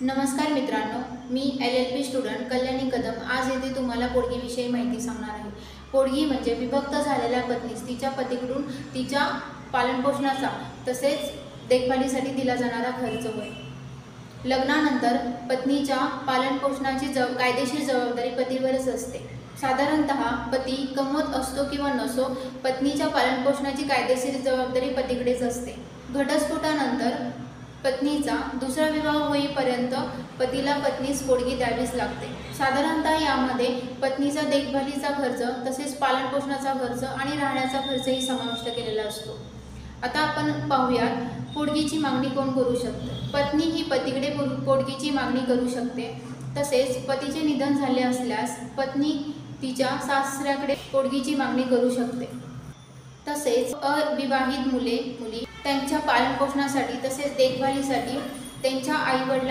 नमस्कार मित्रांनो, मी LLB student Kalyani Kadam आज येथे तुम्हाला पोटगीविषयी माहिती सांगणार आहे। पोटगी म्हणजे विभक्त झालेल्या पत्नीस तिच्या पतीकडून तिच्या पालनपोषणाचा तसेच देखभालीसाठी दिला जाणारा खर्च होय। लग्नानंतर पत्नीच्या पालनपोषणाची कायदेशीर जबाबदारी पतीवरच असते। साधारणतः पती कमवत असतो किंवा नसो, पत्नीच्या पालनपोषणाची कायदेशीर जबाबदारी पतीकडेच असते। घटस्फोटानंतर पत्नीचा दुसरा विवाह होईपर्यंत पतीला पत्नीस पोटगी द्यावीच लागते। साधारणतः यामध्ये पत्नीचा देखभालीचा खर्च तसेच पालनपोषणाचा खर्च आणि राहण्याचा खर्चही समाविष्ट केलेला असतो। आता आपण पाहूयात पोटगीची मागणी कोण करू शकते। पत्नी ही पतीकडे पोटगीची मागणी करू शकते। तसेच पतीचे निधन झाले असल्यास पत्नी तिच्या सासऱ्याकडे पोटगीची मागणी करू शकते। तसेच अविवाहित मुली त्यांच्या पालनपोषणासाठी तसेच देखभालीसाठी त्यांच्या आईवडिलांना